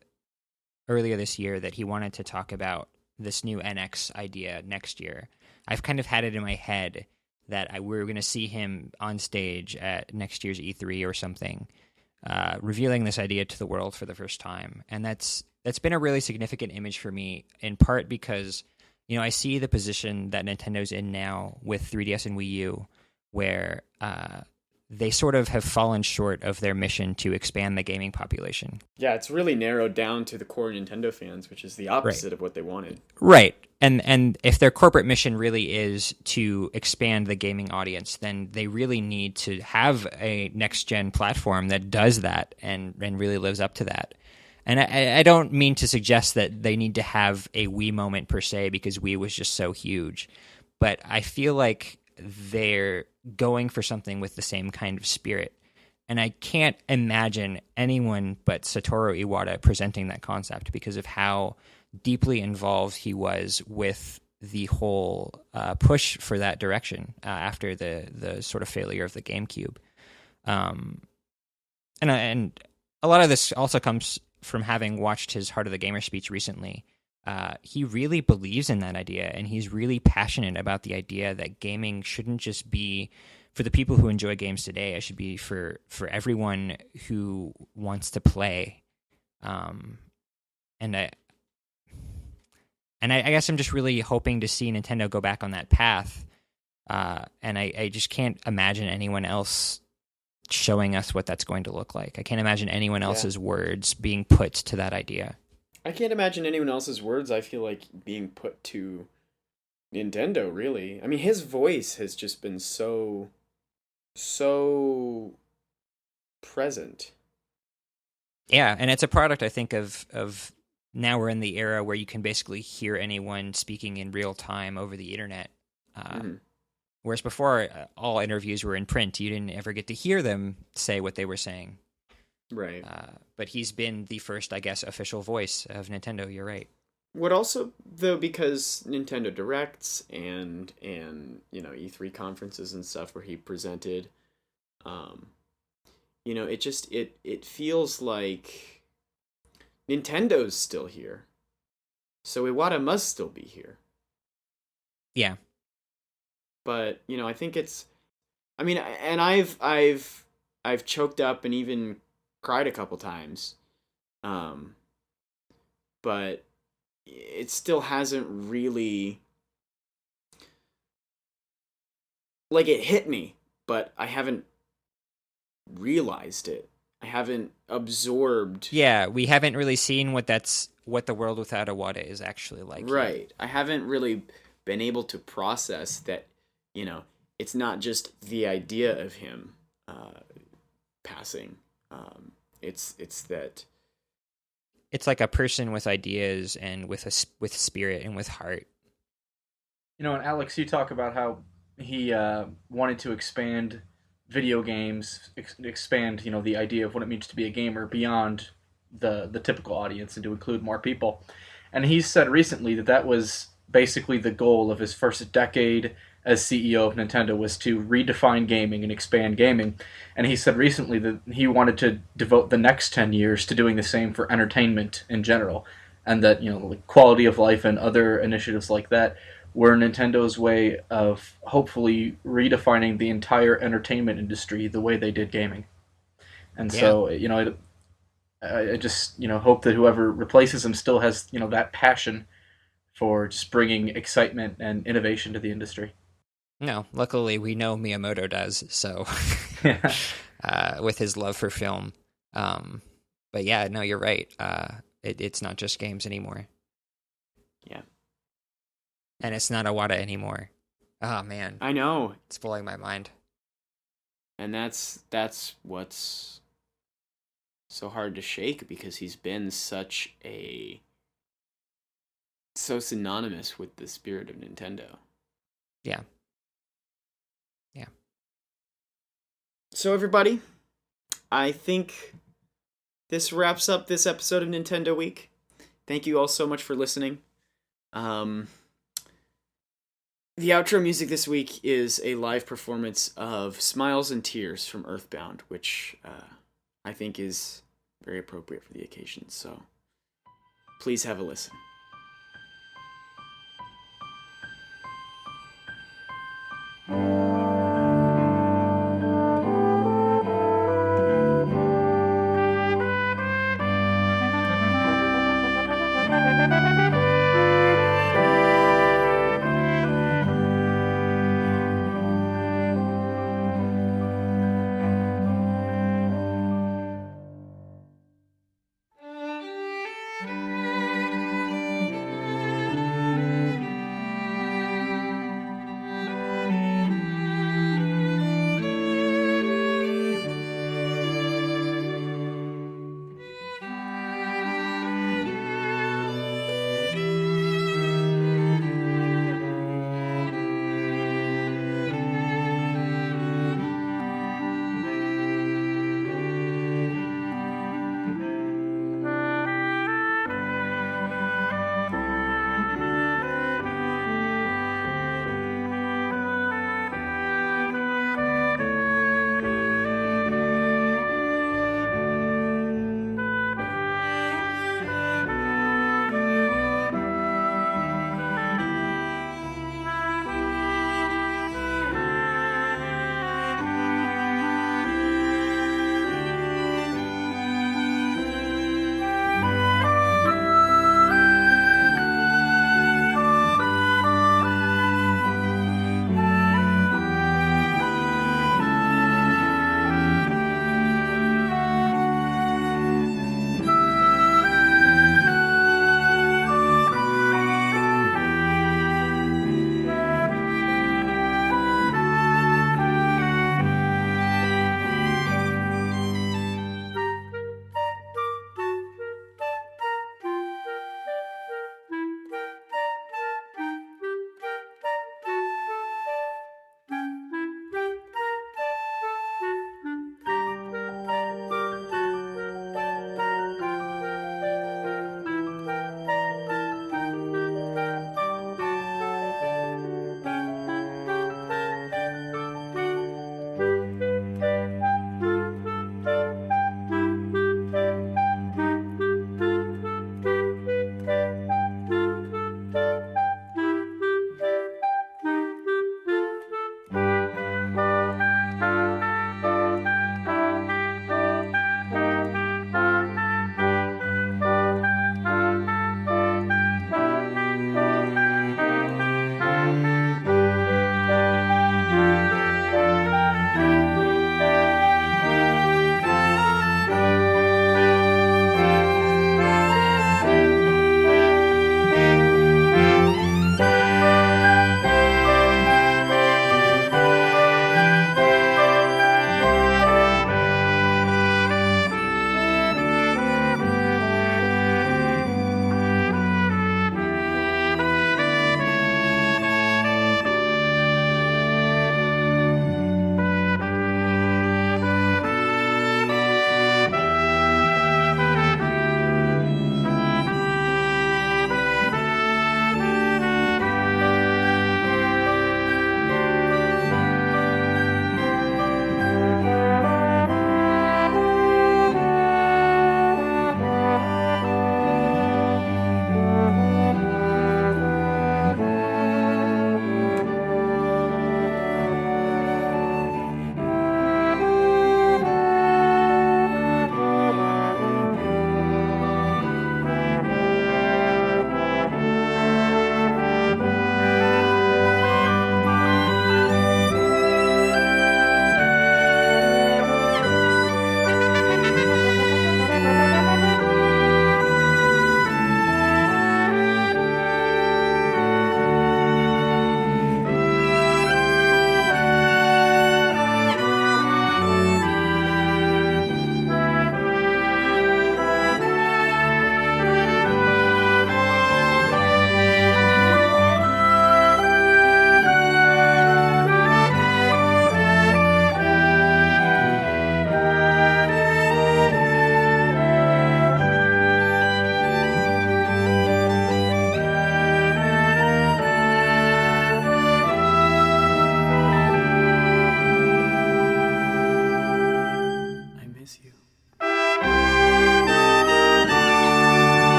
earlier this year that he wanted to talk about this new NX idea next year, I've kind of had it in my head that we're going to see him on stage at next year's E3 or something, revealing this idea to the world for the first time. And that's been a really significant image for me, in part because, I see the position that Nintendo's in now with 3DS and Wii U, where they sort of have fallen short of their mission to expand the gaming population. Yeah, it's really narrowed down to the core Nintendo fans, which is the opposite of what they wanted. Right. And if their corporate mission really is to expand the gaming audience, then they really need to have a next-gen platform that does that and really lives up to that. And I don't mean to suggest that they need to have a Wii moment per se, because Wii was just so huge. But I feel like they're going for something with the same kind of spirit. And I can't imagine anyone but Satoru Iwata presenting that concept, because of how deeply involved he was with the whole push for that direction after the sort of failure of the GameCube. And a lot of this also comes from having watched his Heart of the Gamer speech recently. He really believes in that idea, and he's really passionate about the idea that gaming shouldn't just be for the people who enjoy games today. It should be for everyone who wants to play. And I guess I'm just really hoping to see Nintendo go back on that path. And I just can't imagine anyone else showing us what that's going to look like. I can't imagine anyone else's words being put to that idea. I can't imagine anyone else's words, I feel like, being put to Nintendo, really. I mean, his voice has just been so present. Yeah, and it's a product, I think, of now we're in the era where you can basically hear anyone speaking in real time over the internet. Whereas before, all interviews were in print. You didn't ever get to hear them say what they were saying. Right. But he's been the first, I guess, official voice of Nintendo. You're right. What also, though, because Nintendo Directs and E3 conferences and stuff where he presented, it feels like Nintendo's still here, so Iwata must still be here. Yeah. But I think and I've choked up and even cried a couple times, but it still hasn't really, like, it hit me, but I haven't realized it. I haven't absorbed. Yeah, we haven't really seen what the world without Iwata is actually like. Right. Yet. I haven't really been able to process that, it's not just the idea of him passing. It's that it's like a person with ideas and with spirit and with heart. And Alex, you talk about how he wanted to expand video games, expand the idea of what it means to be a gamer beyond the typical audience and to include more people. And he said recently that was basically the goal of his first decade as CEO of Nintendo, was to redefine gaming and expand gaming. And he said recently that he wanted to devote the next 10 years to doing the same for entertainment in general, and that like quality of life and other initiatives like that were Nintendo's way of hopefully redefining the entire entertainment industry the way they did gaming. And so I just hope that whoever replaces him still has that passion for just bringing excitement and innovation to the industry. No, luckily we know Miyamoto does, so with his love for film. But yeah, no, you're right. It's not just games anymore. Yeah. And it's not Iwata anymore. Oh man. I know. It's blowing my mind. And that's what's so hard to shake, because he's been so synonymous with the spirit of Nintendo. Yeah. So everybody, I think this wraps up this episode of Nintendo Week. Thank you all so much for listening. The outro music this week is a live performance of Smiles and Tears from Earthbound, which I think is very appropriate for the occasion. So please have a listen.